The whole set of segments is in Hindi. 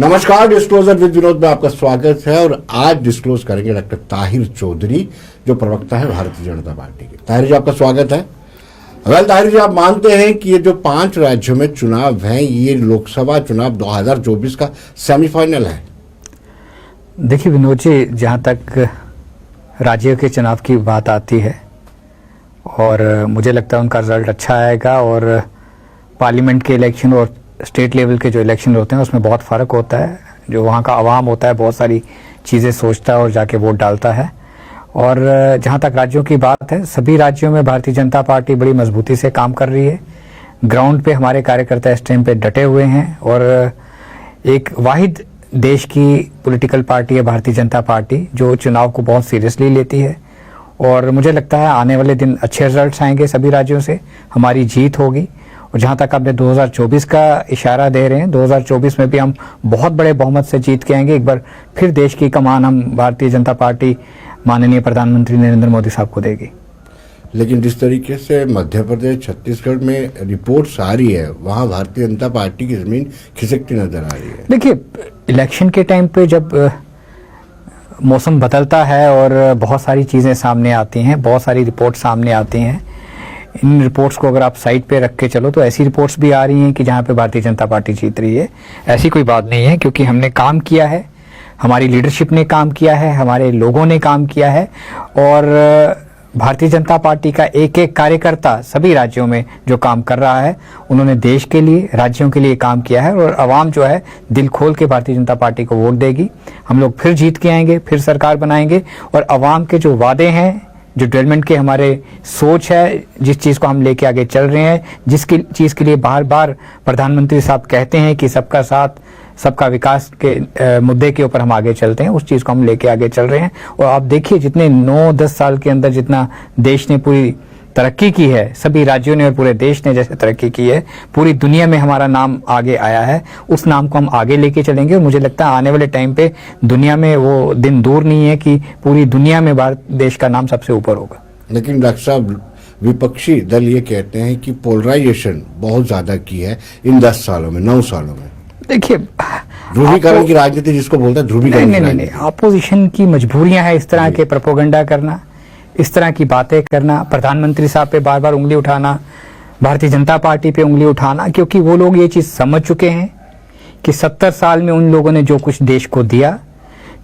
नमस्कार, डिस्क्लोजर विद विनोद में आपका स्वागत है। और आज डिस्क्लोज करेंगे डॉक्टर ताहिर चौधरी, जो प्रवक्ता है भारतीय जनता पार्टी के। ताहिर जी, आपका स्वागत है। ताहिर जी, आप मानते हैं कि ये जो 5 राज्यों में चुनाव हैं, ये लोकसभा चुनाव 2024 का सेमीफाइनल है? देखिए विनोद जी, जहाँ तक राज्यों के चुनाव की बात आती है और मुझे लगता है उनका रिजल्ट अच्छा आएगा। और पार्लियामेंट के इलेक्शन और स्टेट लेवल के जो इलेक्शन होते हैं उसमें बहुत फ़र्क होता है। जो वहाँ का आवाम होता है बहुत सारी चीज़ें सोचता है और जाके वोट डालता है। और जहाँ तक राज्यों की बात है, सभी राज्यों में भारतीय जनता पार्टी बड़ी मजबूती से काम कर रही है। ग्राउंड पे हमारे कार्यकर्ता इस टाइम पे डटे हुए हैं और एक वाहिद देश की पॉलिटिकल पार्टी है भारतीय जनता पार्टी, जो चुनाव को बहुत सीरियसली लेती है। और मुझे लगता है आने वाले दिन अच्छे रिजल्ट्स आएंगे सभी राज्यों से, हमारी जीत होगी। और जहाँ तक आपने 2024 का इशारा दे रहे हैं, 2024 में भी हम बहुत बड़े बहुमत से जीत के आएंगे। एक बार फिर देश की कमान हम भारतीय जनता पार्टी माननीय प्रधानमंत्री नरेंद्र मोदी साहब को देगी। लेकिन जिस तरीके से मध्य प्रदेश, छत्तीसगढ़ में रिपोर्ट्स आ रही है, वहाँ भारतीय जनता पार्टी की जमीन खिसकती नजर आ रही है। देखिए, इलेक्शन के टाइम पे जब मौसम बदलता है और बहुत सारी चीज़ें सामने आती हैं, बहुत सारी रिपोर्ट सामने आती हैं, इन रिपोर्ट्स को अगर आप साइड पे रख के चलो तो ऐसी रिपोर्ट्स भी आ रही हैं कि जहाँ पे भारतीय जनता पार्टी जीत रही है। ऐसी कोई बात नहीं है, क्योंकि हमने काम किया है, हमारी लीडरशिप ने काम किया है, हमारे लोगों ने काम किया है। और भारतीय जनता पार्टी का एक एक कार्यकर्ता सभी राज्यों में जो काम कर रहा है, उन्होंने देश के लिए, राज्यों के लिए काम किया है। और आवाम जो है दिल खोल के भारतीय जनता पार्टी को वोट देगी। हम लोग फिर जीत के आएंगे, फिर सरकार बनाएंगे। और आवाम के जो वादे हैं, जो डेवलपमेंट के हमारे सोच है, जिस चीज़ को हम लेके आगे चल रहे हैं, जिसकी चीज़ के लिए बार बार प्रधानमंत्री साहब कहते हैं कि सबका साथ सबका विकास के मुद्दे के ऊपर हम आगे चलते हैं, उस चीज़ को हम लेके आगे चल रहे हैं। और आप देखिए, जितने 9-10 साल के अंदर जितना देश ने पूरी तरक्की की है, सभी राज्यों ने और पूरे देश ने जैसे तरक्की की है, पूरी दुनिया में हमारा नाम आगे आया है, उस नाम को हम आगे लेके चलेंगे। और मुझे लगता है आने वाले टाइम पे दुनिया में वो दिन दूर नहीं है कि पूरी दुनिया में भारत देश का नाम सबसे ऊपर होगा। लेकिन डॉक्टर साहब, विपक्षी दल ये कहते हैं कि पोलराइजेशन बहुत ज्यादा की है इन 10 सालों में, 9 सालों में। देखिए, ध्रुवीकरण की राजनीति जिसको बोलते हैं, ध्रुवीकरण नहीं, अपोजिशन की मजबूरियां है इस तरह के प्रोपोगंडा करना, इस तरह की बातें करना, प्रधानमंत्री साहब पे बार बार उंगली उठाना, भारतीय जनता पार्टी पे उंगली उठाना, क्योंकि वो लोग ये चीज समझ चुके हैं कि 70 साल में उन लोगों ने जो कुछ देश को दिया,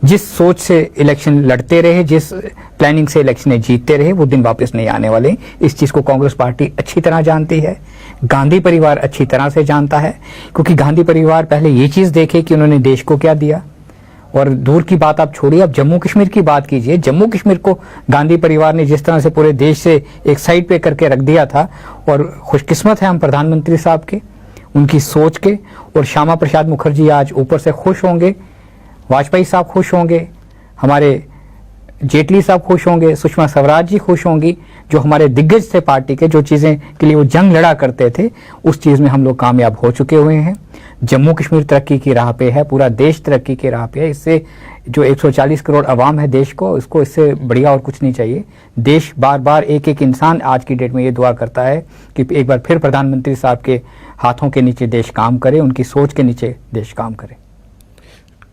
जिस सोच से इलेक्शन लड़ते रहे, जिस प्लानिंग से इलेक्शन जीतते रहे, वो दिन वापस नहीं आने वाले। इस चीज को कांग्रेस पार्टी अच्छी तरह जानती है, गांधी परिवार अच्छी तरह से जानता है। क्योंकि गांधी परिवार पहले ये चीज देखे कि उन्होंने देश को क्या दिया। और दूर की बात आप छोड़िए, आप जम्मू कश्मीर की बात कीजिए। जम्मू कश्मीर को गांधी परिवार ने जिस तरह से पूरे देश से एक साइड पे करके रख दिया था। और खुशकिस्मत है हम प्रधानमंत्री साहब के, उनकी सोच के। और श्यामा प्रसाद मुखर्जी आज ऊपर से खुश होंगे, वाजपेयी साहब खुश होंगे, हमारे जेटली साहब खुश होंगे, सुषमा स्वराज जी खुश होंगी, जो हमारे दिग्गज थे पार्टी के, जो चीज़ें के लिए वो जंग लड़ा करते थे, उस चीज़ में हम लोग कामयाब हो चुके हुए हैं। जम्मू कश्मीर तरक्की की राह पे है, पूरा देश तरक्की की राह पे है। इससे जो 140 करोड़ आवाम है देश को, इसको इससे बढ़िया और कुछ नहीं चाहिए। देश बार बार, एक एक इंसान आज की डेट में ये दुआ करता है कि एक बार फिर प्रधानमंत्री साहब के हाथों के नीचे देश काम करे, उनकी सोच के नीचे देश काम करे।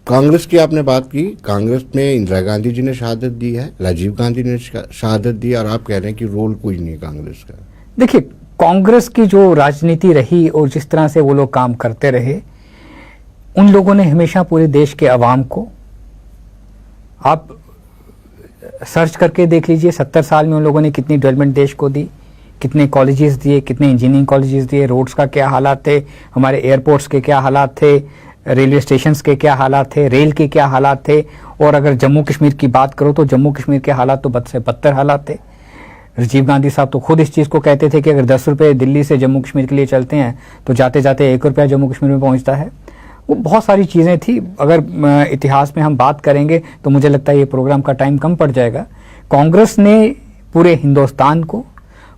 कांग्रेस की आपने बात की, कांग्रेस में इंदिरा गांधी जी ने शहादत दी है, राजीव गांधी ने शहादत दी, और आप कह रहे हैं कि रोल कोई नहीं है कांग्रेस का। देखिए, कांग्रेस की जो राजनीति रही और जिस तरह से वो लोग काम करते रहे, उन लोगों ने हमेशा पूरे देश के अवाम को, आप सर्च करके देख लीजिए, 70 साल में उन लोगों ने कितनी डेवलपमेंट देश को दी, कितने कॉलेजेस दिए, कितने इंजीनियरिंग कॉलेजेस दिए, रोड्स का क्या हालात थे, हमारे एयरपोर्ट्स के क्या हालात थे, रेलवे स्टेशंस के क्या हालात थे, रेल के क्या हालात थे। और अगर जम्मू कश्मीर की बात करो तो जम्मू कश्मीर के हालात तो बद से बदतर हालात थे। राजीव गांधी साहब तो खुद इस चीज़ को कहते थे कि अगर 10 रुपये दिल्ली से जम्मू कश्मीर के लिए चलते हैं तो जाते जाते 1 रुपया जम्मू कश्मीर में पहुंचता है। वो बहुत सारी चीज़ें थी। अगर इतिहास में हम बात करेंगे तो मुझे लगता है ये प्रोग्राम का टाइम कम पड़ जाएगा। कांग्रेस ने पूरे हिंदुस्तान को,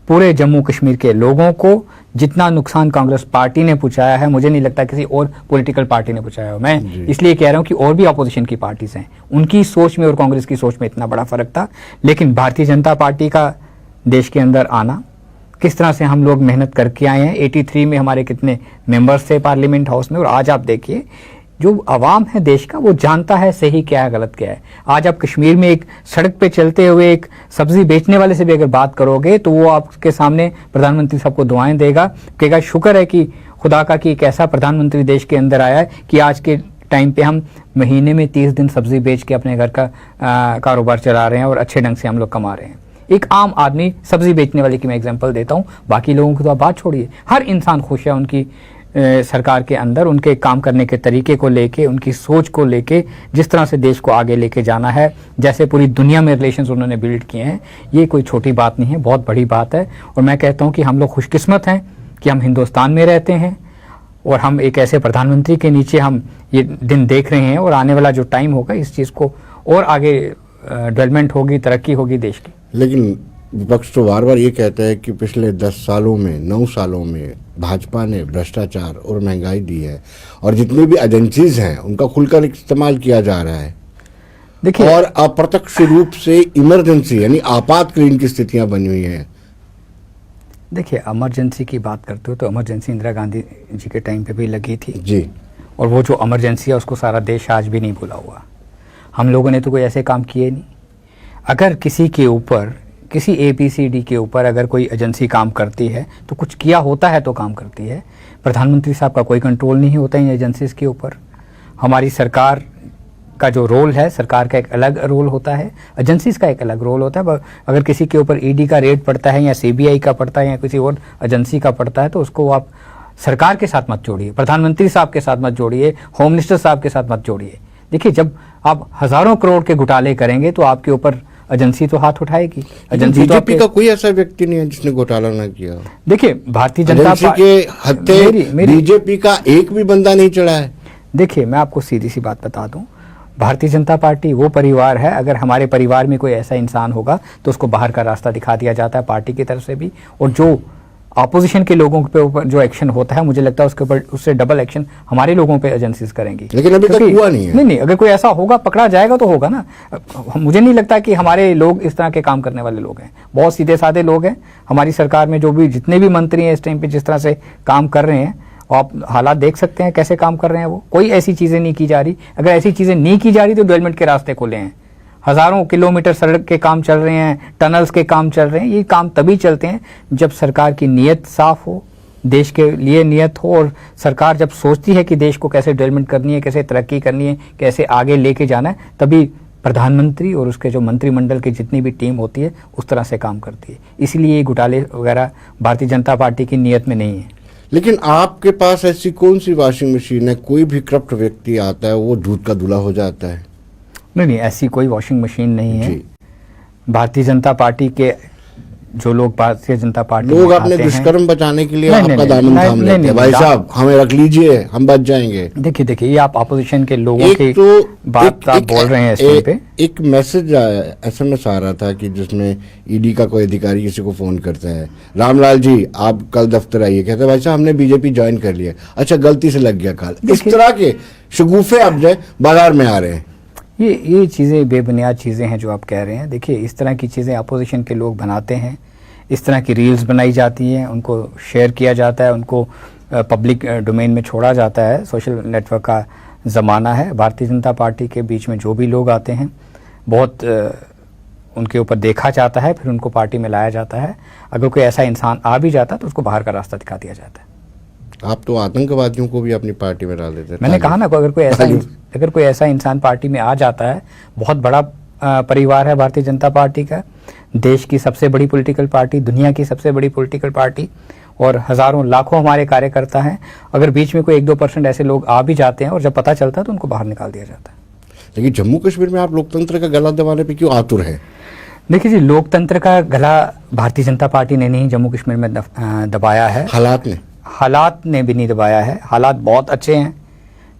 पूरे जम्मू कश्मीर के लोगों को जितना नुकसान कांग्रेस पार्टी ने पहुंचाया है, मुझे नहीं लगता किसी और पॉलिटिकल पार्टी ने पहुंचाया हो। मैं इसलिए कह रहा हूं कि और भी अपोजिशन की पार्टीज हैं, उनकी सोच में और कांग्रेस की सोच में इतना बड़ा फर्क था। लेकिन भारतीय जनता पार्टी का देश के अंदर आना, किस तरह से हम लोग मेहनत करके आए हैं। 83 में हमारे कितने मेंबर्स थे पार्लियामेंट हाउस में, और आज आप देखिए जो आवाम है देश का वो जानता है सही क्या है गलत क्या है। आज आप कश्मीर में एक सड़क पे चलते हुए एक सब्जी बेचने वाले से भी अगर बात करोगे तो वो आपके सामने प्रधानमंत्री साहब को दुआएं देगा, कहेगा शुक्र है कि खुदा का कि एक ऐसा प्रधानमंत्री देश के अंदर आया है कि आज के टाइम पे हम महीने में 30 दिन सब्जी बेच के अपने घर का कारोबार चला रहे हैं और अच्छे ढंग से हम लोग कमा रहे हैं। एक आम आदमी सब्जी बेचने वाले की मैं एग्जांपल देता हूं, बाकी लोगों की तो आप बात छोड़िए। हर इंसान खुश है उनकी सरकार के अंदर, उनके काम करने के तरीके को लेके, उनकी सोच को लेके, जिस तरह से देश को आगे लेके जाना है, जैसे पूरी दुनिया में रिलेशंस उन्होंने बिल्ड किए हैं, ये कोई छोटी बात नहीं है, बहुत बड़ी बात है। और मैं कहता हूँ कि हम लोग खुशकिस्मत हैं कि हम हिंदुस्तान में रहते हैं और हम एक ऐसे प्रधानमंत्री के नीचे हम ये दिन देख रहे हैं। और आने वाला जो टाइम होगा इस चीज़ को और आगे डेवलपमेंट होगी, तरक्की होगी देश की। लेकिन विपक्ष तो बार बार ये कहता है कि पिछले 10 सालों में 9 सालों में भाजपा ने भ्रष्टाचार और महंगाई दी है और जितनी भी एजेंसीज हैं उनका खुलकर इस्तेमाल किया जा रहा है। देखिए, और अप्रत्यक्ष रूप से इमरजेंसी यानी आपातकालीन की स्थितियां बनी हुई हैं। देखिए, इमरजेंसी की बात करते हो तो इमरजेंसी इंदिरा गांधी जी के टाइम पे भी लगी थी जी, और वो जो इमरजेंसी है उसको सारा देश आज भी नहीं भूला हुआ। हम लोगों ने तो कोई ऐसे काम किए नहीं। अगर किसी के ऊपर, किसी ABCD के ऊपर अगर कोई एजेंसी काम करती है तो कुछ किया होता है तो काम करती है। प्रधानमंत्री साहब का कोई कंट्रोल नहीं होता इन एजेंसीज के ऊपर। हमारी सरकार का जो रोल है, सरकार का एक अलग रोल होता है, एजेंसीज का एक अलग रोल होता है। अगर किसी के ऊपर ED का रेड पड़ता है या CBI का पड़ता है या किसी और एजेंसी का पड़ता है तो उसको आप सरकार के साथ मत जोड़िए, प्रधानमंत्री साहब के साथ मत जोड़िए, होम मिनिस्टर साहब के साथ मत जोड़िए। देखिए, जब आप हजारों करोड़ के घोटाले करेंगे तो आपके ऊपर एजेंसी तो हाथ उठाएगी। एजेंसी बीजेपी का कोई ऐसा व्यक्ति नहीं है जिसने घोटाला ना किया। देखिए, भारतीय जनता पार्टी के हत्थे बीजेपी का एक भी बंदा नहीं चढ़ा है। देखिए, मैं आपको सीधी सी बात बता दूं, भारतीय जनता पार्टी वो परिवार है, अगर हमारे परिवार में कोई ऐसा इंसान होगा तो उसको बाहर का रास्ता दिखा दिया जाता है पार्टी की तरफ से भी। और जो ऑपोजिशन के लोगों के ऊपर जो एक्शन होता है, मुझे लगता है उसके ऊपर उससे डबल एक्शन हमारे लोगों पे एजेंसीज करेंगी। लेकिन अभी तक हुआ नहीं है। नहीं, अगर कोई ऐसा होगा, पकड़ा जाएगा तो होगा ना। मुझे नहीं लगता कि हमारे लोग इस तरह के काम करने वाले लोग हैं। बहुत सीधे साधे लोग हैं। हमारी सरकार में जो भी जितने भी मंत्री हैं इस टाइम पे जिस तरह से काम कर रहे हैं, आप हालात देख सकते हैं कैसे काम कर रहे हैं। वो कोई ऐसी चीजें नहीं की जा रही। अगर ऐसी चीजें नहीं की जा रही तो डेवलपमेंट के रास्ते खुले हैं। हजारों किलोमीटर सड़क के काम चल रहे हैं, टनल्स के काम चल रहे हैं। ये काम तभी चलते हैं जब सरकार की नीयत साफ हो, देश के लिए नीयत हो, और सरकार जब सोचती है कि देश को कैसे डेवलपमेंट करनी है, कैसे तरक्की करनी है, कैसे आगे लेके जाना है, तभी प्रधानमंत्री और उसके जो मंत्रिमंडल की जितनी भी टीम होती है उस तरह से काम करती है। इसलिए ये घोटाले वगैरह भारतीय जनता पार्टी की नीयत में नहीं है। लेकिन आपके पास ऐसी कौन सी वॉशिंग मशीन है, कोई भी करप्ट व्यक्ति आता है वो दूध का दूल्हा हो जाता है? नहीं, ऐसी कोई वॉशिंग मशीन नहीं है। भारतीय जनता पार्टी के जो लोग भारतीय जनता पार्टी लोग अपने दुष्कर्म बचाने के लिए आपका दामन थाम लेते हैं। भाई साहब, हमें रख लीजिए, हम बच जाएंगे। देखिए, ये आप अपोजिशन के लोगों की बात आप बोल रहे हैं इस पे। एक मैसेज SMS आ रहा था कि जिसमें ED का कोई अधिकारी किसी को फोन करता है, रामलाल जी आप कल दफ्तर आइए। कहते हैं भाई साहब हमने बीजेपी ज्वाइन कर लिया। अच्छा, गलती से लग गया कॉल। इस तरह के शगुफे अब जो बाजार में आ रहे हैं। ये चीज़ें बेबुनियाद चीज़ें हैं जो आप कह रहे हैं। देखिए, इस तरह की चीज़ें अपोजिशन के लोग बनाते हैं, इस तरह की रील्स बनाई जाती हैं, उनको शेयर किया जाता है, उनको पब्लिक डोमेन में छोड़ा जाता है। सोशल नेटवर्क का ज़माना है। भारतीय जनता पार्टी के बीच में जो भी लोग आते हैं बहुत उनके ऊपर देखा जाता है, फिर उनको पार्टी में लाया जाता है। अगर कोई ऐसा इंसान आ भी जाता है तो उसको बाहर का रास्ता दिखा दिया जाता है। आप तो आतंकवादियों को भी अपनी पार्टी में डाल देते हैं। मैंने कहा ना, अगर कोई ऐसा इंसान पार्टी में आ जाता है, बहुत बड़ा परिवार है भारतीय जनता पार्टी का, देश की सबसे बड़ी पॉलिटिकल पार्टी, दुनिया की सबसे बड़ी पॉलिटिकल पार्टी, और हजारों लाखों हमारे कार्यकर्ता हैं। अगर बीच में कोई 1-2% ऐसे लोग आ भी जाते हैं और जब पता चलता है तो उनको बाहर निकाल दिया जाता है। लेकिन जम्मू कश्मीर में आप लोकतंत्र का गला दबाने पे क्यों आतुर हैं? देखिए जी, लोकतंत्र का गला भारतीय जनता पार्टी ने नहीं जम्मू कश्मीर में दबाया है, हालात ने भी नहीं दबाया है। हालात बहुत अच्छे हैं।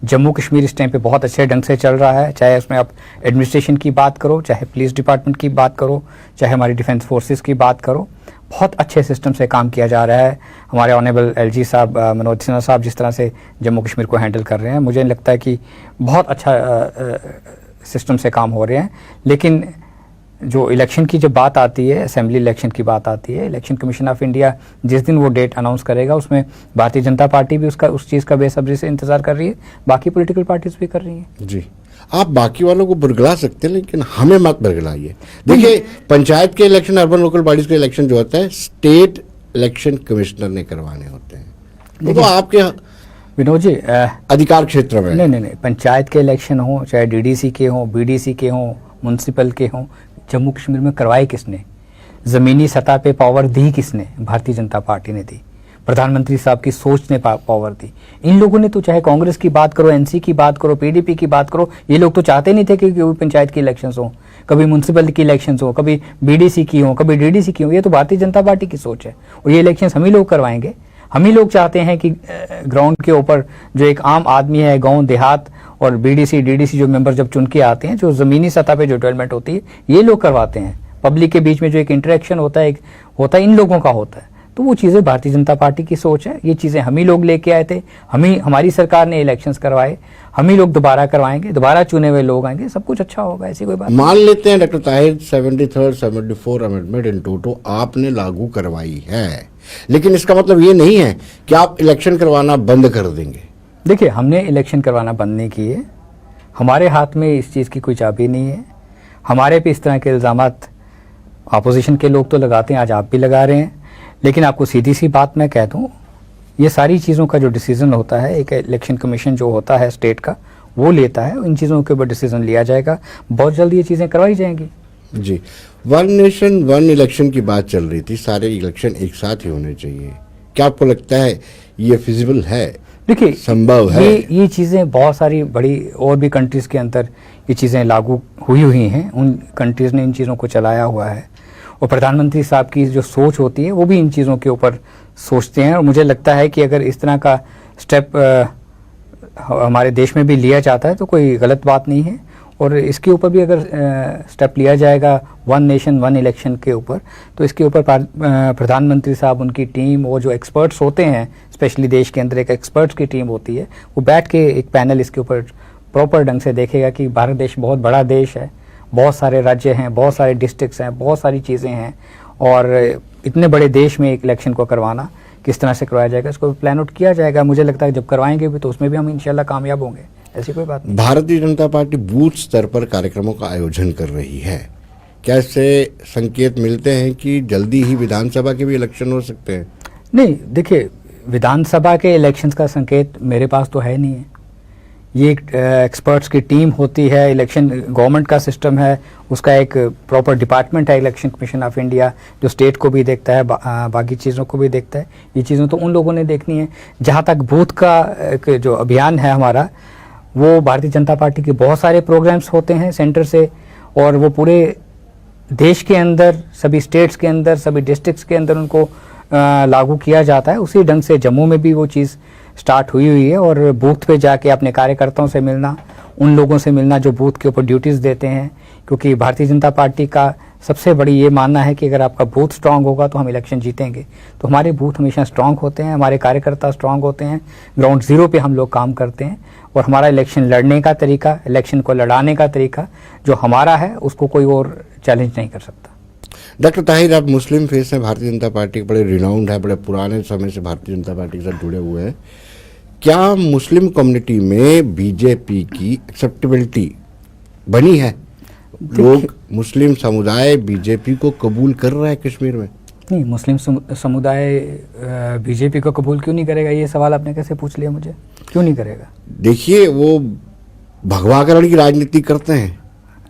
जम्मू कश्मीर इस टाइम पे बहुत अच्छे ढंग से चल रहा है। चाहे उसमें आप एडमिनिस्ट्रेशन की बात करो, चाहे पुलिस डिपार्टमेंट की बात करो, चाहे हमारी डिफेंस फोर्सेस की बात करो, बहुत अच्छे सिस्टम से काम किया जा रहा है। हमारे ऑनरेबल LG साहब, मनोज सिन्हा साहब जिस तरह से जम्मू कश्मीर को हैंडल कर रहे हैं, मुझे लगता है कि बहुत अच्छा सिस्टम से काम हो रहे हैं। लेकिन जो इलेक्शन की जब बात आती है, असेंबली इलेक्शन की बात आती है, इलेक्शन कमीशन ऑफ इंडिया जिस दिन वो डेट अनाउंस करेगा उसमें भारतीय जनता पार्टी भी उस चीज़ का बेसब्री से इंतजार कर रही है, बाकी पॉलिटिकल पार्टीज भी कर रही हैं। जी, आप बाकी वालों को बुरगला सकते हैं लेकिन हमें मत बुरगलाइए। देखिए, पंचायत के इलेक्शन, अर्बन लोकल बॉडीज के इलेक्शन जो होता है स्टेट इलेक्शन कमिश्नर ने करवाने होते हैं, वो तो आपके विनोद जी अधिकार क्षेत्र में। नहीं, पंचायत के इलेक्शन हो, चाहे डीडीसी के हो, बीडीसी के हो, म्युनिसिपल के हो, जम्मू कश्मीर में करवाए किसने? जमीनी सतह पे पावर दी किसने? भारतीय जनता पार्टी ने दी। प्रधानमंत्री साहब की सोच ने पावर दी। इन लोगों ने तो, चाहे कांग्रेस की बात करो, एनसी की बात करो, पीडीपी की बात करो, ये लोग तो चाहते नहीं थे कि कभी पंचायत की इलेक्शंस हो, कभी म्युनिसिपल की इलेक्शंस हो, कभी बीडीसी की हो, कभी डीडीसी की हो। ये तो भारतीय जनता पार्टी की सोच है और ये इलेक्शंस हम ही लोग करवाएंगे। हम ही लोग चाहते हैं कि ग्राउंड के ऊपर जो एक आम आदमी है, गांव देहात और बीडीसी डीडीसी जो मेंबर जब चुन के आते हैं, जो जमीनी सतह पे जो डेवलपमेंट होती है ये लोग करवाते हैं। पब्लिक के बीच में जो एक इंटरेक्शन होता है इन लोगों का होता है। तो वो चीज़ें भारतीय जनता पार्टी की सोच है। ये चीज़ें हम ही लोग लेके आए थे, हमारी सरकार ने इलेक्शंस करवाए, हम ही लोग दोबारा करवाएंगे, दोबारा चुने हुए लोग आएंगे, सब कुछ अच्छा होगा, ऐसी कोई बात मान लेते हैं doctor Tahir 73rd 74 amendment in toto आपने लागू करवाई है, लेकिन इसका मतलब ये नहीं है कि आप इलेक्शन करवाना बंद कर देंगे। देखिए, हमने इलेक्शन करवाना बंद नहीं किए, हमारे हाथ में इस चीज़ की कोई चाबी नहीं है। हमारे पे इस तरह के इल्ज़ामात अपोजिशन के लोग तो लगाते हैं, आज आप भी लगा रहे हैं, लेकिन आपको सीधी सी बात मैं कह दूं, ये सारी चीज़ों का जो डिसीजन होता है, एक इलेक्शन कमीशन जो होता है स्टेट का, वो लेता है। इन चीज़ों के ऊपर डिसीजन लिया जाएगा, बहुत जल्द ये चीज़ें करवाई जाएंगी। जी, वन नेशन वन इलेक्शन की बात चल रही थी, सारे इलेक्शन एक साथ ही होने चाहिए, क्या आपको लगता है ये फिजिबल है? देखिए, संभव है? ये चीज़ें बहुत सारी बड़ी और भी कंट्रीज़ के अंदर ये चीज़ें लागू हुई हैं, उन कंट्रीज़ ने इन चीज़ों को चलाया हुआ है और प्रधानमंत्री साहब की जो सोच होती है वो भी इन चीज़ों के ऊपर सोचते हैं। और मुझे लगता है कि अगर इस तरह का स्टेप हमारे देश में भी लिया जाता है तो कोई गलत बात नहीं है। और इसके ऊपर भी अगर स्टेप लिया जाएगा वन नेशन वन इलेक्शन के ऊपर, तो इसके ऊपर प्रधानमंत्री साहब, उनकी टीम, वो जो एक्सपर्ट्स होते हैं, स्पेशली देश के अंदर एक एक्सपर्ट्स की टीम होती है, वो बैठ के एक पैनल इसके ऊपर प्रॉपर ढंग से देखेगा कि भारत देश बहुत बड़ा देश है, बहुत सारे राज्य हैं, बहुत सारे डिस्ट्रिक्ट्स हैं, बहुत सारी चीज़ें हैं, और इतने बड़े देश में एक इलेक्शन को करवाना किस तरह से करवाया जाएगा, इसको प्लान आउट किया जाएगा। मुझे लगता है जब करवाएंगे भी तो उसमें भी हम इंशाल्लाह कामयाब होंगे, ऐसी कोई बात नहीं। भारतीय जनता पार्टी बूथ स्तर पर कार्यक्रमों का आयोजन कर रही है, क्या इससे संकेत मिलते हैं कि जल्दी ही विधानसभा के भी इलेक्शन हो सकते हैं? नहीं, देखिए, विधानसभा के इलेक्शंस का संकेत मेरे पास तो है नहीं है। ये एक एक्सपर्ट्स की टीम होती है, इलेक्शन गवर्नमेंट का सिस्टम है, उसका एक प्रॉपर डिपार्टमेंट है इलेक्शन कमीशन ऑफ इंडिया, जो स्टेट को भी देखता है, बाकी चीज़ों को भी देखता है। ये चीज़ें तो उन लोगों ने देखनी है। जहाँ तक बूथ का जो अभियान है हमारा, वो भारतीय जनता पार्टी के बहुत सारे प्रोग्राम्स होते हैं सेंटर से, और वो पूरे देश के अंदर, सभी स्टेट्स के अंदर, सभी डिस्ट्रिक्ट्स के अंदर उनको लागू किया जाता है। उसी ढंग से जम्मू में भी वो चीज़ स्टार्ट हुई है। और बूथ पे जाके अपने कार्यकर्ताओं से मिलना, उन लोगों से मिलना जो बूथ के ऊपर ड्यूटीज़ देते हैं, क्योंकि भारतीय जनता पार्टी का सबसे बड़ी ये मानना है कि अगर आपका बूथ स्ट्रांग होगा तो हम इलेक्शन जीतेंगे। तो हमारे बूथ हमेशा स्ट्रांग होते हैं, हमारे कार्यकर्ता स्ट्रांग होते हैं, ग्राउंड जीरो पे हम लोग काम करते हैं, और हमारा इलेक्शन लड़ने का तरीका, इलेक्शन को लड़ाने का तरीका जो हमारा है, उसको कोई और चैलेंज नहीं कर सकता। डॉक्टर ताहिर, आप मुस्लिम फेस हैं, भारतीय जनता पार्टी के बड़े रिनाउंड है, बड़े पुराने समय से भारतीय जनता पार्टी के साथ जुड़े हुए हैं, क्या मुस्लिम कम्युनिटी में बीजेपी की एक्सेप्टेबिलिटी बनी है? लोग, मुस्लिम समुदाय बीजेपी को कबूल कर रहा है कश्मीर में? नहीं, मुस्लिम समुदाय बीजेपी को कबूल क्यों नहीं करेगा? ये सवाल आपने कैसे पूछ लिया मुझे? क्यों नहीं करेगा? देखिए, वो भगवाकरण की राजनीति करते हैं,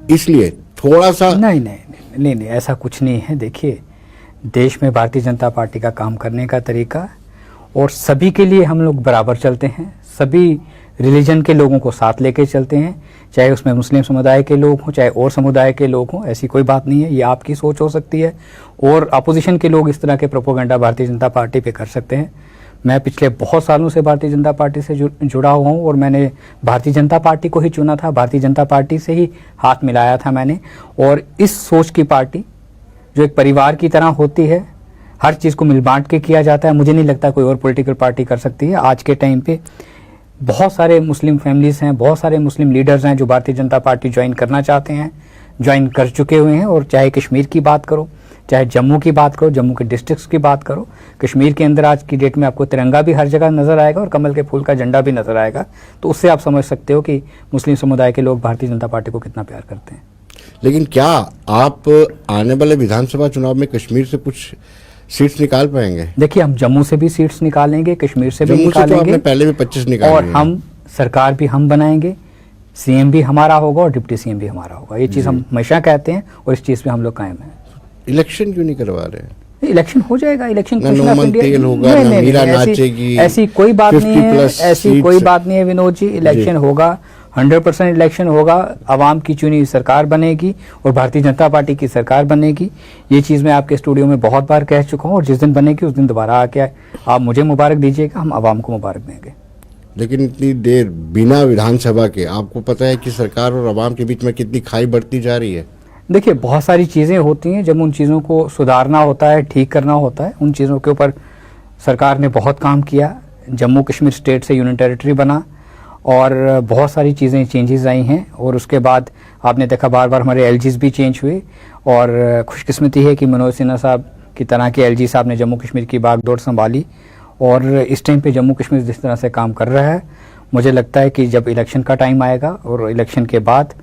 इसलिए थोड़ा सा नहीं, ऐसा कुछ नहीं है। देखिए, देश में भारतीय जनता पार्टी का काम करने का तरीका, और सभी के लिए हम लोग बराबर चलते हैं, सभी रिलीजन के लोगों को साथ लेके चलते हैं, चाहे उसमें मुस्लिम समुदाय के लोग हों, चाहे और समुदाय के लोग हों, ऐसी कोई बात नहीं है। ये आपकी सोच हो सकती है, और अपोजिशन के लोग इस तरह के प्रोपोगंडा भारतीय जनता पार्टी पे कर सकते हैं। मैं पिछले बहुत सालों से भारतीय जनता पार्टी से जुड़ा हुआ हूँ, और मैंने भारतीय जनता पार्टी को ही चुना था, भारतीय जनता पार्टी से ही हाथ मिलाया था मैंने। और इस सोच की पार्टी जो एक परिवार की तरह होती है, हर चीज़ को मिल बांट के किया जाता है, मुझे नहीं लगता कोई और पॉलिटिकल पार्टी कर सकती है। आज के टाइम पे बहुत सारे मुस्लिम फैमिलीज़ हैं, बहुत सारे मुस्लिम लीडर्स हैं जो भारतीय जनता पार्टी ज्वाइन करना चाहते हैं, ज्वाइन कर चुके हुए हैं। और चाहे कश्मीर की बात करो, चाहे जम्मू की बात करो, जम्मू के डिस्ट्रिक्ट्स की बात करो, कश्मीर के अंदर आज की डेट में आपको तिरंगा भी हर जगह नजर आएगा और कमल के फूल का झंडा भी नजर आएगा। तो उससे आप समझ सकते हो कि मुस्लिम समुदाय के लोग भारतीय जनता पार्टी को कितना प्यार करते हैं। लेकिन क्या आप आने वाले विधानसभा चुनाव में कश्मीर से कुछ सीट्स निकाल पाएंगे? देखिए, हम जम्मू से भी सीट्स निकालेंगे, कश्मीर से भी जम्मू से तो निकालेंगे, आपने पहले भी 25 निकाले और हैं। हम सरकार भी हम बनाएंगे, सीएम भी हमारा होगा और डिप्टी सीएम भी हमारा होगा। ये चीज हम हमेशा कहते हैं और इस चीज पे हम लोग कायम हैं। इलेक्शन क्यों नहीं करवा रहे हैं? इलेक्शन हो जाएगा, इलेक्शन ना नोमन तेल होगा, ना मीरा नाचेगी, ऐसी कोई बात नहीं 50+ है, ऐसी कोई सीट्स। बात नहीं है विनोद जी। इलेक्शन होगा, 100% इलेक्शन होगा, आवाम की चुनी हुई सरकार बनेगी और भारतीय जनता पार्टी की सरकार बनेगी। ये चीज मैं आपके स्टूडियो में बहुत बार कह चुका हूँ और जिस दिन बनेगी उस दिन दोबारा आके आप मुझे मुबारक दीजिएगा, हम आवाम को मुबारक देंगे। लेकिन इतनी देर बिना विधानसभा के आपको पता है कि सरकार और आवाम के बीच में कितनी खाई बढ़ती जा रही है? देखिए, बहुत सारी चीज़ें होती हैं, जब उन चीज़ों को सुधारना होता है, ठीक करना होता है, उन चीज़ों के ऊपर सरकार ने बहुत काम किया। जम्मू कश्मीर स्टेट से यूनियन टेरिटरी बना और बहुत सारी चीज़ें चेंजेस आई हैं। और उसके बाद आपने देखा बार बार हमारे एलजीज भी चेंज हुए और खुशकिस्मती है कि मनोज सिन्हा साहब की तरह के एलजी साहब ने जम्मू कश्मीर की बागडोर संभाली और इस टाइम पे जम्मू कश्मीर जिस तरह से काम कर रहा है, मुझे लगता है कि जब इलेक्शन का टाइम आएगा और इलेक्शन के बाद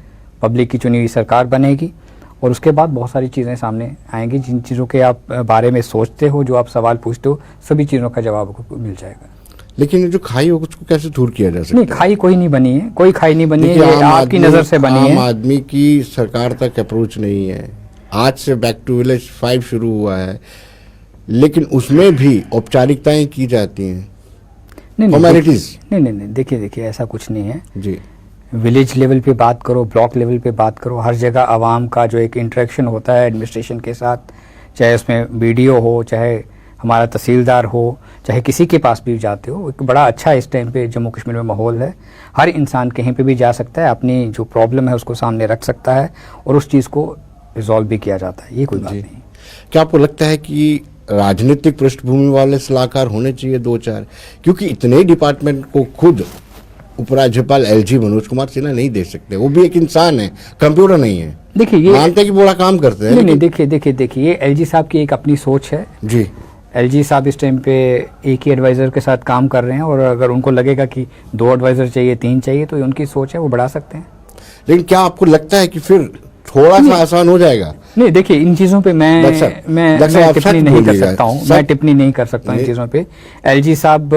पब्लिक की चुनी हुई सरकार बनेगी और उसके बाद बहुत सारी चीज़ें सामने आएंगी। जिन चीज़ों के आप बारे में सोचते हो, जो आप सवाल पूछते हो, सभी चीज़ों का जवाब आपको मिल जाएगा। लेकिन जो खाई हो उसको कैसे दूर किया जा सकता है? नहीं, खाई कोई नहीं बनी है, कोई खाई नहीं बनी है, ये आपकी नज़र से बनी है। आम आदमी की सरकार तक अप्रोच नहीं है। आज से बैक टू विलेज 5 शुरू हुआ है, लेकिन उसमें भी औपचारिकताएं की जाती हैं, फॉर्मेलिटीज। नहीं, देखिए ऐसा कुछ नहीं है जी। विलेज लेवल पे बात करो, ब्लॉक लेवल पे बात करो, हर जगह आवाम का जो एक इंटरेक्शन होता है एडमिनिस्ट्रेशन के साथ, चाहे उसमें बीडीओ हो, चाहे हमारा तहसीलदार हो, चाहे किसी के पास भी जाते हो, एक बड़ा अच्छा इस टाइम पे जम्मू कश्मीर में माहौल है। हर इंसान कहीं पे भी जा सकता है, अपनी जो प्रॉब्लम है उसको सामने रख सकता है और उस चीज़ को रिजॉल्व भी किया जाता है। ये कोई बात नहीं। क्या आपको लगता है कि राजनीतिक पृष्ठभूमि वाले सलाहकार होने चाहिए 2-4? क्योंकि इतने ही डिपार्टमेंट को खुद उपराज्यपाल एलजी मनोज कुमार सिन्हा नहीं दे सकते। वो भी एक इंसान है, कंप्यूटर नहीं है। देखिए, ये मानते हैं कि बड़ा काम करते हैं। नहीं, देखिए ये एलजी साहब की एक अपनी सोच है जी। एलजी साहब इस टाइम पे एक ही एडवाइज़र के साथ काम कर रहे हैं और अगर उनको लगेगा कि 2 एडवाइज़र चाहिए, 3 चाहिए, तो ये उनकी सोच है, वो बढ़ा सकते हैं। लेकिन क्या आपको लगता है कि फिर थोड़ा सा आसान हो जाएगा? नहीं, देखिए इन चीज़ों पे मैं टिप्पणी नहीं कर सकता हूँ, मैं टिप्पणी नहीं कर सकता इन चीज़ों पे। एलजी साहब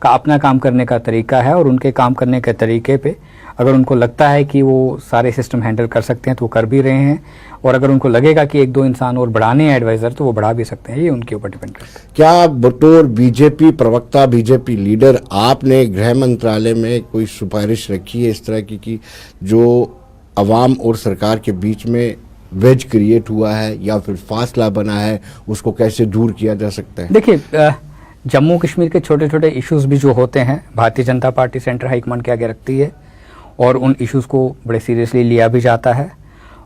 का अपना काम करने का तरीका है और उनके काम करने के तरीके पे अगर उनको लगता है कि वो सारे सिस्टम हैंडल कर सकते हैं तो वो कर भी रहे हैं, और अगर उनको लगेगा कि 1-2 इंसान और बढ़ाने हैं एडवाइज़र तो वो बढ़ा भी सकते हैं। ये उनके ऊपर डिपेंड करता है। क्या बतौर बीजेपी प्रवक्ता, बीजेपी लीडर, आपने गृह मंत्रालय में कोई सिफारिश रखी है इस तरह की कि जो अवाम और सरकार के बीच में वेज क्रिएट हुआ है या फिर फासला बना है, उसको कैसे दूर किया जा सकता है? देखिए, जम्मू कश्मीर के छोटे छोटे इश्यूज भी जो होते हैं, Bharatiya Janata party central high command के आगे रखती है और उन इश्यूज़ को बड़े सीरियसली लिया भी जाता है।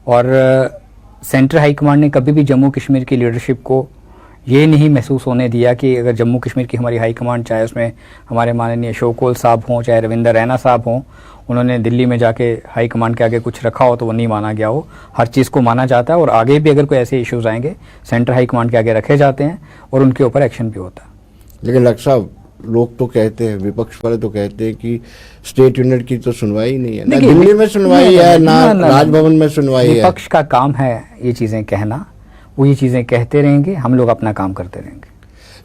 और सेंट्रल हाईकमांड ने कभी भी जम्मू कश्मीर की लीडरशिप को ये नहीं महसूस होने दिया कि अगर जम्मू कश्मीर की हमारी हाईकमांड, चाहे उसमें हमारे माननीय अशोक ओल साहब हों, चाहे रविंदर रैना साहब हों, उन्होंने दिल्ली में जाके हाईकमांड के आगे कुछ रखा हो तो वो नहीं माना गया हो। हर चीज़ को माना जाता है और आगे भी अगर कोई ऐसे इश्यूज़ आएंगे सेंट्रल हाईकमांड के आगे रखे जाते हैं और उनके ऊपर एक्शन भी होता है। लेकिन डॉक्टर साहब, लोग तो कहते हैं, विपक्ष वाले तो कहते हैं कि स्टेट यूनिट की तो सुनवाई नहीं है, ना दिल्ली में सुनवाई है, ना राजभवन में सुनवाई है। विपक्ष का काम है ये चीज़ें कहना, वो ये चीज़ें कहते रहेंगे, हम लोग अपना काम करते रहेंगे।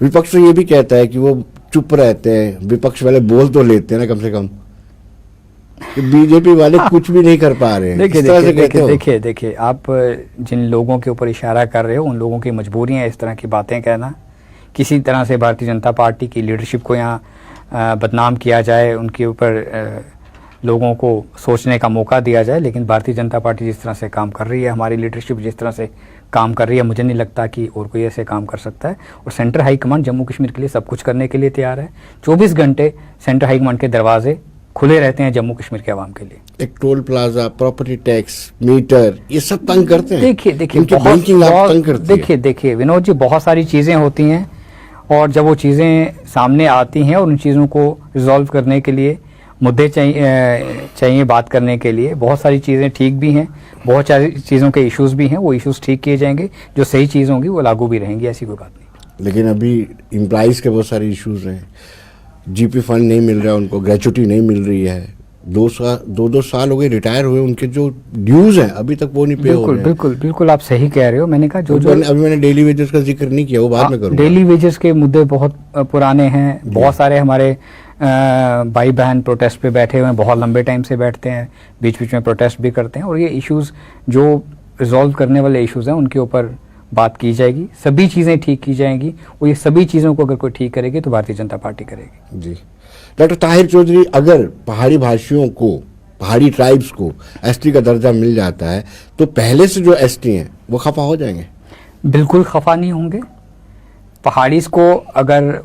विपक्ष तो ये भी कहता है कि वो चुप रहते हैं, विपक्ष वाले बोल तो लेते हैं ना कम से कम, कि बीजेपी वाले कुछ भी नहीं कर पा रहे हैं। देखिए आप जिन लोगों के ऊपर इशारा कर रहे हो उन लोगों की मजबूरियां इस तरह की बातें कहना, किसी तरह से भारतीय जनता पार्टी की लीडरशिप को यहाँ बदनाम किया जाए, उनके ऊपर लोगों को सोचने का मौका दिया जाए। लेकिन भारतीय जनता पार्टी जिस तरह से काम कर रही है, हमारी लीडरशिप जिस तरह से काम कर रही है, मुझे नहीं लगता कि और कोई ऐसे काम कर सकता है। और सेंट्रल हाईकमांड जम्मू कश्मीर के लिए सब कुछ करने के लिए तैयार है। 24 घंटे सेंट्रल हाईकमांड के दरवाजे खुले रहते हैं जम्मू कश्मीर के आवाम के लिए। एक toll plaza, property tax, meter, ये सब तंग करते हैं। देखिए विनोद जी, बहुत सारी चीज़ें होती हैं और जब वो चीज़ें सामने आती हैं और उन चीज़ों को रिजॉल्व करने के लिए मुद्दे चाहिए बात करने के लिए। बहुत सारी चीज़ें ठीक भी हैं, बहुत सारी चीज़ों के इश्यूज भी हैं, वो इश्यूज ठीक किए जाएंगे, जो सही चीज़ होंगी वो लागू भी रहेंगी, ऐसी कोई बात नहीं। लेकिन अभी एम्प्लॉइज़ के बहुत सारे इश्यूज हैं, जीपी फंड नहीं मिल रहा है उनको, ग्रेचुटी नहीं मिल रही है, 2 साल हो गए रिटायर हुए, उनके जो ड्यूज हैं अभी तक वो नहीं पे हो रहे हैं। बिल्कुल बिल्कुल आप सही कह रहे हो। मैंने कहा जो अभी मैंने डेली वेजेस का जिक्र नहीं किया, वो बाद में करूंगा। डेली वेजेस के मुद्दे बहुत पुराने हैं, बहुत सारे हमारे भाई बहन प्रोटेस्ट पे बैठे हुए हैं, बहुत लंबे टाइम से बैठते हैं, बीच बीच में प्रोटेस्ट भी करते हैं, और ये इश्यूज जो रिजॉल्व करने वाले इश्यूज हैं उनके ऊपर बात की जाएगी, सभी चीज़ें ठीक की जाएंगी, और ये सभी चीज़ों को अगर कोई ठीक करेगी तो भारतीय जनता पार्टी करेगी। जी डॉक्टर ताहिर चौधरी, अगर पहाड़ी भाषियों को, पहाड़ी ट्राइब्स को एसटी का दर्जा मिल जाता है तो पहले से जो एसटी हैं वो खफा हो जाएंगे? बिल्कुल खफा नहीं होंगे। पहाड़ीज को अगर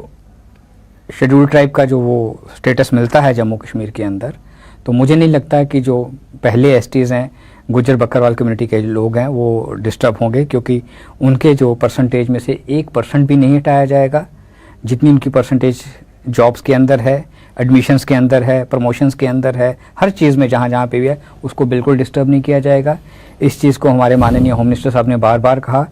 शेड्यूल ट्राइब का जो वो स्टेटस मिलता है जम्मू कश्मीर के अंदर, तो मुझे नहीं लगता कि जो पहले एसटीज़ हैं, गुज्जर बकरवाल कम्युनिटी के लोग हैं, वो डिस्टर्ब होंगे, क्योंकि उनके जो परसेंटेज में से 1% भी नहीं हटाया जाएगा। जितनी उनकी परसेंटेज जॉब्स के अंदर है, एडमिशन्स के अंदर है, प्रमोशंस के अंदर है, हर चीज़ में जहाँ जहाँ पे भी है उसको बिल्कुल डिस्टर्ब नहीं किया जाएगा। इस चीज़ को हमारे माननीय होम मिनिस्टर साहब ने बार बार कहा,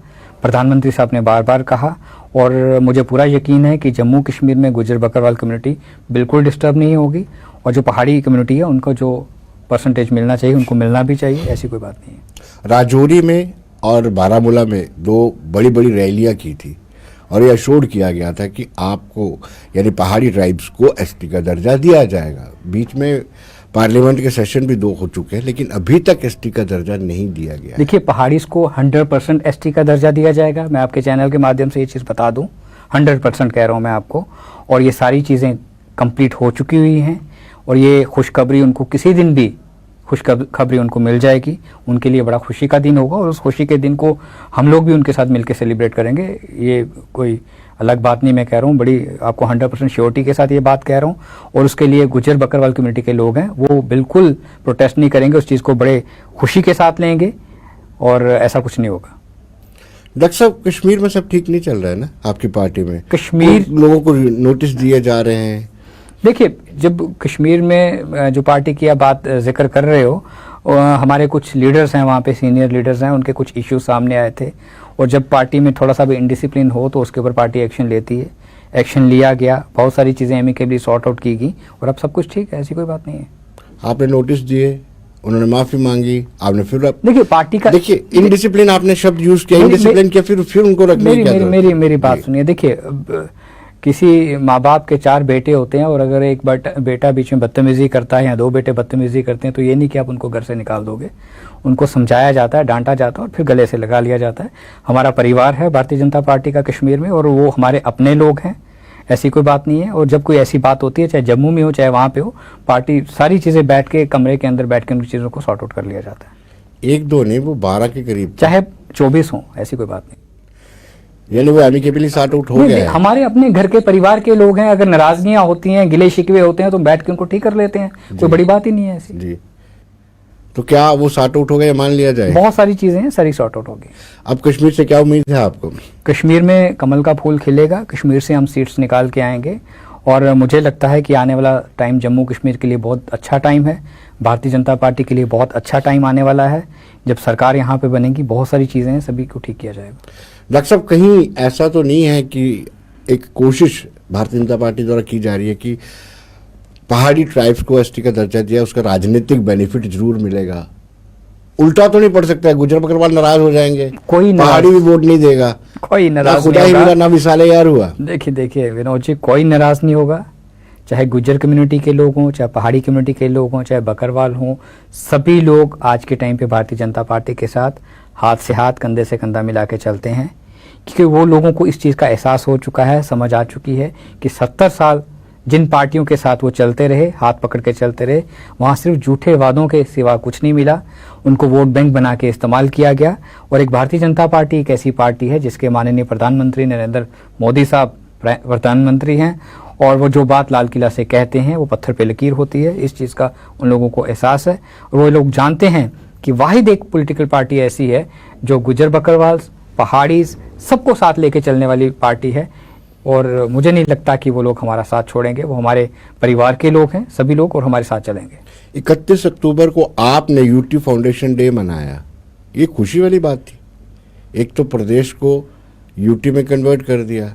प्रधानमंत्री साहब ने बार बार कहा, और मुझे पूरा यकीन है कि जम्मू कश्मीर में गुज्जर बकरवाल कम्युनिटी बिल्कुल डिस्टर्ब नहीं होगी, और जो पहाड़ी कम्युनिटी है उनको जो परसेंटेज मिलना चाहिए उनको मिलना भी चाहिए, ऐसी कोई बात नहीं है। राजौरी में और बारामूला में 2 बड़ी बड़ी रैलियां की थी और यह अश्योर किया गया था कि आपको, यानी पहाड़ी ट्राइब्स को एसटी का दर्जा दिया जाएगा। बीच में पार्लियामेंट के सेशन भी 2 हो चुके हैं, लेकिन अभी तक एसटी का दर्जा नहीं दिया गया। देखिए, पहाड़ीज को 100% एसटी का दर्जा दिया जाएगा। मैं आपके चैनल के माध्यम से ये चीज़ बता दूं, 100% कह रहा हूं मैं आपको, और ये सारी चीज़ें कंप्लीट हो चुकी हुई हैं, और ये खुशखबरी उनको किसी दिन भी खुशखबरी उनको मिल जाएगी। उनके लिए बड़ा खुशी का दिन होगा, और उस खुशी के दिन को हम लोग भी उनके साथ मिलकर सेलिब्रेट करेंगे। ये कोई अलग बात नहीं मैं कह रहा हूँ, बड़ी आपको 100% श्योरिटी के साथ ये बात कह रहा हूँ। और उसके लिए गुज्जर बकरवाल कम्युनिटी के लोग हैं वो बिल्कुल प्रोटेस्ट नहीं करेंगे, उस चीज़ को बड़े खुशी के साथ लेंगे, और ऐसा कुछ नहीं होगा। डॉक्टर साहब, कश्मीर में सब ठीक नहीं चल रहा है ना आपकी पार्टी में? कश्मीर लोगों को नोटिस दिए जा रहे हैं। देखिए, जब कश्मीर में जो पार्टी की आप बात जिक्र कर रहे हो, हमारे कुछ लीडर्स हैं वहाँ पे, सीनियर लीडर्स हैं, उनके कुछ इश्यूज सामने आए थे, और जब पार्टी में थोड़ा सा भी इनडिसिप्लिन हो तो उसके ऊपर पार्टी एक्शन लेती है। एक्शन लिया गया, बहुत सारी चीज़ें एमिकेबली सॉर्ट आउट की गई, और अब सब कुछ ठीक है, ऐसी कोई बात नहीं है। आपने नोटिस दिए, उन्होंने माफी मांगी, आपने फिर देखिए पार्टी का, देखिए इनडिसिप्लिन आपने शब्द यूज किया, इनडिसिप्लिन किया, फिर उनको रखने की क्या जरूरत है? मेरी बात सुनिए। देखिए, किसी माँ बाप के 4 बेटे होते हैं, और अगर एक बेटा बीच में बदतमीजी करता है या 2 बेटे बदतमीजी करते हैं, तो ये नहीं कि आप उनको घर से निकाल दोगे। उनको समझाया जाता है, डांटा जाता है, और फिर गले से लगा लिया जाता है। हमारा परिवार है भारतीय जनता पार्टी का कश्मीर में, और वो हमारे अपने लोग हैं, ऐसी कोई बात नहीं है। और जब कोई ऐसी बात होती है, चाहे जम्मू में हो चाहे वहाँ पे हो, पार्टी सारी चीज़ें बैठ के, कमरे के अंदर बैठ के उन चीज़ों को सॉर्ट आउट कर लिया जाता है। 1-2 नहीं, वो 12 के करीब, चाहे 24 हो, ऐसी कोई बात नहीं। यानी वो एमिकेबली सॉर्ट आउट हो गया है। हमारे अपने घर के परिवार के लोग हैं, अगर नाराजगियां होती हैं, गिले शिकवे होते हैं, तो बैठ के उनको ठीक कर लेते हैं, कोई बड़ी बात ही नहीं है ऐसी। जी, तो क्या वो सॉर्ट आउट हो गया, मान लिया जाए? बहुत सारी चीजें हैं, सारी सॉर्ट आउट होगी। अब कश्मीर से क्या उम्मीद है आपको? कश्मीर में कमल का फूल खिलेगा, कश्मीर से हम सीट्स निकाल के आएंगे, और मुझे लगता है कि आने वाला टाइम जम्मू कश्मीर के लिए बहुत अच्छा टाइम है, भारतीय जनता पार्टी के लिए बहुत अच्छा टाइम आने वाला है। जब सरकार यहाँ पे बनेगी, बहुत सारी चीज़ें हैं, सभी को ठीक किया जाएगा। डॉक्टर साहब, कहीं ऐसा तो नहीं है कि एक कोशिश भारतीय जनता पार्टी द्वारा की जा रही है कि पहाड़ी ट्राइब्स को एसटी का दर्जा दिया, उसका राजनीतिक बेनिफिट जरूर मिलेगा? उल्टा तो नहीं पड़ सकता है, गुज्जर बकरवाल नाराज हो जाएंगे, कोई पहाड़ी भी वोट नहीं देगा, कोई नाराज खुदा ही मिला ना मिसाले यार हुआ। देखिए विनोद जी, कोई नाराज नहीं होगा, चाहे गुज्जर कम्युनिटी के लोग हों, चाहे पहाड़ी कम्युनिटी के लोग हों, चाहे बकरवाल हों, सभी लोग आज के टाइम पे भारतीय जनता पार्टी के साथ हाथ से हाथ, कंधे से कंधा मिला के चलते हैं, क्योंकि वो लोगों को इस चीज़ का एहसास हो चुका है, समझ आ चुकी है कि 70 साल जिन पार्टियों के साथ वो चलते रहे, हाथ पकड़ के चलते रहे, वहाँ सिर्फ झूठे वादों के सिवा कुछ नहीं मिला। उनको वोट बैंक बना के इस्तेमाल किया गया, और एक भारतीय जनता पार्टी एक ऐसी पार्टी है जिसके माननीय प्रधानमंत्री नरेंद्र मोदी साहब प्रधानमंत्री हैं, और वो जो बात लाल किला से कहते हैं वो पत्थर पे लकीर होती है। इस चीज़ का उन लोगों को एहसास है, और वो लोग जानते हैं कि वाहिद एक पॉलिटिकल पार्टी ऐसी है जो गुज्जर बकरवाल, पहाड़ीज सबको साथ लेके चलने वाली पार्टी है। और मुझे नहीं लगता कि वो लोग हमारा साथ छोड़ेंगे। वो हमारे परिवार के लोग हैं, सभी लोग, और हमारे साथ चलेंगे। 31 अक्टूबर को आपने यूटी फाउंडेशन डे मनाया, ये खुशी वाली बात थी। एक तो प्रदेश को यूटी में कन्वर्ट कर दिया,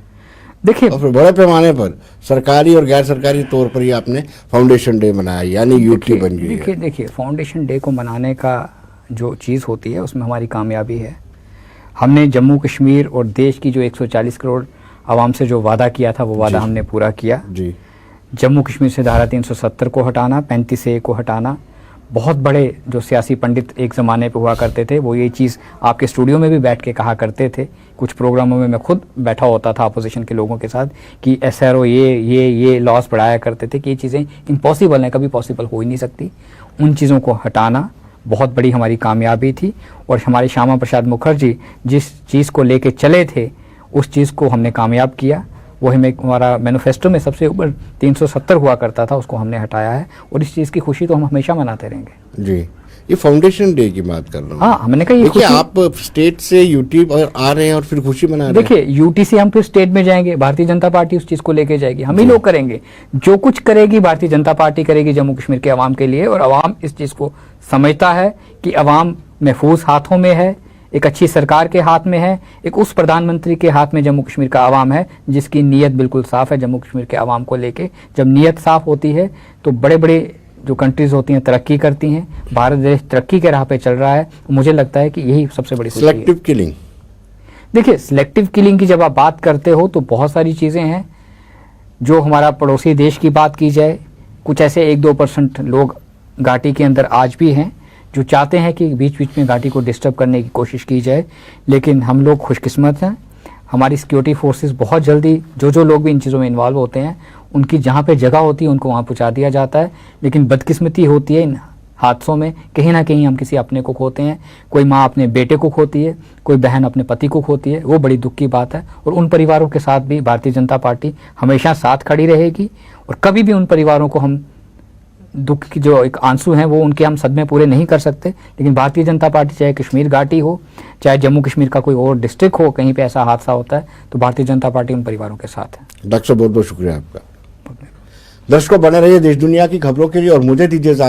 देखिए, और फिर बड़े पैमाने पर सरकारी और गैर सरकारी तौर पर ही आपने फाउंडेशन डे मनाया, यानी यूटी बन गई है। देखिए फाउंडेशन डे को मनाने का जो चीज़ होती है उसमें हमारी कामयाबी है। हमने जम्मू कश्मीर और देश की जो 140 करोड़ आवाम से जो वादा किया था वो वादा हमने पूरा किया जी। जम्मू कश्मीर से धारा 370 को हटाना, 35A को हटाना। बहुत बड़े जो सियासी पंडित एक ज़माने पे हुआ करते थे वो ये चीज़ आपके स्टूडियो में भी बैठ के कहा करते थे। कुछ प्रोग्रामों में मैं खुद बैठा होता था अपोजिशन के लोगों के साथ कि SRO ये लॉस बढ़ाया करते थे कि ये चीज़ें इम्पॉसिबल हैं, कभी पॉसिबल हो ही नहीं सकती। उन चीज़ों को हटाना बहुत बड़ी हमारी कामयाबी थी। और हमारे श्यामा प्रसाद मुखर्जी जिस चीज़ को लेके चले थे उस चीज़ को हमने कामयाब किया। वो हमारा मैनिफेस्टो में सबसे ऊपर 370 हुआ करता था, उसको हमने हटाया है। और इस चीज़ की खुशी तो हम हमेशा मनाते रहेंगे। जी, ये फाउंडेशन डे की बात कर रहा हूँ। हाँ, हमने कहा ये देखिए, खुशी, आप स्टेट से यूटी और आ रहे हैं और फिर खुशी मना रहे हैं। देखिए यूटी से हम फिर स्टेट में जाएंगे, भारतीय जनता पार्टी उस चीज़ को लेके जाएगी, हम ही लोग करेंगे। जो कुछ करेगी भारतीय जनता पार्टी करेगी जम्मू कश्मीर के अवाम के लिए। और अवाम इस चीज़ को समझता है कि अवाम महफूज हाथों में है, एक अच्छी सरकार के हाथ में है, एक उस प्रधानमंत्री के हाथ में जम्मू कश्मीर का अवाम है जिसकी नीयत बिल्कुल साफ है जम्मू कश्मीर के अवाम को लेके। जब नीयत साफ होती है तो बड़े बड़े जो कंट्रीज होती हैं तरक्की करती हैं। भारत देश तरक्की के राह पे चल रहा है। मुझे लगता है कि यही सबसे बड़ी खुशी है। सिलेक्टिव किलिंग, देखिए सिलेक्टिव किलिंग की जब आप बात करते हो तो बहुत सारी चीज़ें हैं। जो हमारा पड़ोसी देश की बात की जाए, कुछ ऐसे 1-2% लोग घाटी के अंदर आज भी हैं जो चाहते हैं कि बीच बीच में घाटी को डिस्टर्ब करने की कोशिश की जाए। लेकिन हम लोग खुशकिस्मत हैं, हमारी सिक्योरिटी फोर्सेस बहुत जल्दी जो लोग भी इन चीज़ों में इन्वॉल्व होते हैं उनकी जहाँ पे जगह होती है उनको वहाँ पहुँचा दिया जाता है। लेकिन बदकिस्मती होती है इन हादसों में, कहीं ना कहीं हम किसी अपने को खोते हैं। कोई माँ अपने बेटे को खोती है, कोई बहन अपने पति को खोती है, वो बड़ी दुख की बात है। और उन परिवारों के साथ भी भारतीय जनता पार्टी हमेशा साथ खड़ी रहेगी। और कभी भी उन परिवारों को हम दुख की जो एक आंसू हैं वो उनके हम सदमे पूरे नहीं कर सकते। लेकिन भारतीय जनता पार्टी चाहे कश्मीर घाटी हो, चाहे जम्मू कश्मीर का कोई और डिस्ट्रिक्ट हो, कहीं पे ऐसा हादसा होता है तो भारतीय जनता पार्टी उन परिवारों के साथ है। डॉक्टर साहब बहुत बहुत शुक्रिया आपका। दर्शकों, बने रहिए देश दुनिया की खबरों के लिए और मुझे दीजिए